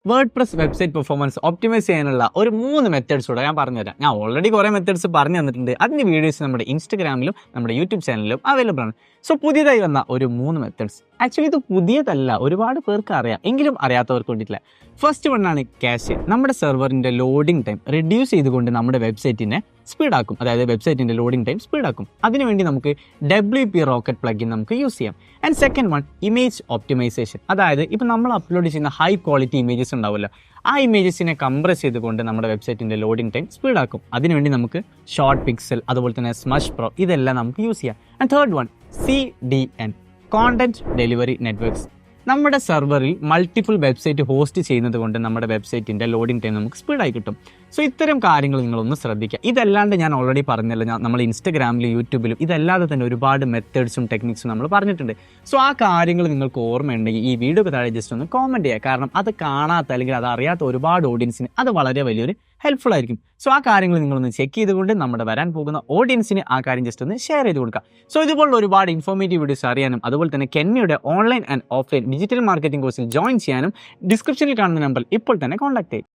Word press website performance optimise ചെയ്യാനുള്ള ഒരു 3 methods കൂടെ ഞാൻ പറഞ്ഞുതരാം. ഞാൻ ഓൾറെഡി കുറേ മെത്തേഡ്സ് പറഞ്ഞു തന്നിട്ടുണ്ട്. അതിൻ്റെ വീഡിയോസ് നമ്മുടെ ഇൻസ്റ്റഗ്രാമിലും നമ്മുടെ യൂട്യൂബ് ചാനലിലും അവൈലബിൾ ആണ്. സോ പുതിയതായി വന്ന ഒരു 3 മെത്തേഡ്സ്. ആക്ച്വലി ഇത് പുതിയതല്ല, ഒരുപാട് പേർക്ക് അറിയാം, എങ്കിലും അറിയാത്തവർക്ക് വേണ്ടിയിട്ടില്ല. First വണ്ണാണ് cash. നമ്മുടെ സെർവറിൻ്റെ ലോഡിംഗ് ടൈം റിഡ്യൂസ് ചെയ്തുകൊണ്ട് നമ്മുടെ വെബ്സൈറ്റിനെ സ്പീഡാക്കും. അതായത് വെബ്സൈറ്റിൻ്റെ ലോഡിംഗ് ടൈം സ്പീഡാക്കും. അതിനുവേണ്ടി നമുക്ക് WP റോക്കറ്റ് പ്ലഗിൻ നമുക്ക് യൂസ് ചെയ്യാം. And second one image optimization. അതായത് ഇപ്പോൾ നമ്മൾ അപ്ലോഡ് ചെയ്യുന്ന ഹൈ ക്വാളിറ്റി ഇമേജസ് ഉണ്ടാവുമല്ലോ, ആ ഇമേജസിനെ കംപ്രസ് ചെയ്തുകൊണ്ട് നമ്മുടെ വെബ്സൈറ്റിൻ്റെ ലോഡിംഗ് ടൈം സ്പീഡാക്കും. അതിനുവേണ്ടി നമുക്ക് ഷോർട്ട് പിക്സൽ, അതുപോലെ തന്നെ സ്മഷ് പ്രോ, ഇതെല്ലാം നമുക്ക് യൂസ് ചെയ്യാം. And third one CDN, content delivery networks. നമ്മുടെ സെർവറിൽ മൾട്ടിപ്പിൾ വെബ്സൈറ്റ് ഹോസ്റ്റ് ചെയ്യുന്നത് കൊണ്ട് നമ്മുടെ വെബ്സൈറ്റിൻ്റെ ലോഡിംഗ് ടൈം നമുക്ക് സ്പീഡായി കിട്ടും. സോ ഇത്തരം കാര്യങ്ങൾ നിങ്ങളൊന്ന് ശ്രദ്ധിക്കുക. ഇതല്ലാണ്ട് ഞാൻ ഓൾറെഡി പറഞ്ഞല്ലോ, നമ്മൾ ഇൻസ്റ്റഗ്രാമിലും യൂട്യൂബിലും ഇതല്ലാതെ തന്നെ ഒരുപാട് മെത്തേഡ്സും ടെക്നിക്സും നമ്മൾ പറഞ്ഞിട്ടുണ്ട്. സോ ആ കാര്യങ്ങൾ നിങ്ങൾക്ക് ഓർമ്മയുണ്ടെങ്കിൽ ഈ വീഡിയോക്ക് താഴെ ജസ്റ്റ് ഒന്ന് കോമൻറ്റ് ചെയ്യുക. കാരണം അത് കാണാത്ത അല്ലെങ്കിൽ അത് അറിയാത്ത ഒരുപാട് ഓഡിയൻസിന് അത് വളരെ വലിയൊരു ഹെൽപ്ഫുൾ ആയിരിക്കും. സോ ആ കാര്യങ്ങൾ നിങ്ങളൊന്ന് ചെക്ക് ചെയ്തുകൊണ്ട് നമ്മുടെ വരാൻ പോകുന്ന ഓഡിയൻസിന് ആ കാര്യം ജസ്റ്റ് ഒന്ന് ഷെയർ ചെയ്ത് കൊടുക്കുക. സോ ഇതുപോലുള്ള ഒരുപാട് ഇൻഫോർമേറ്റീവ് വീഡിയോസ് അറിയാനും അതുപോലെ തന്നെ കെന്യയുടെ online and offline digital marketing കോഴ്സിൽ ജോയിൻ ചെയ്യാനും ഡിസ്ക്രിപ്ഷനിൽ കാണുന്ന നമ്പർ ഇപ്പോൾ തന്നെ കോൺടാക്ട് ചെയ്യും.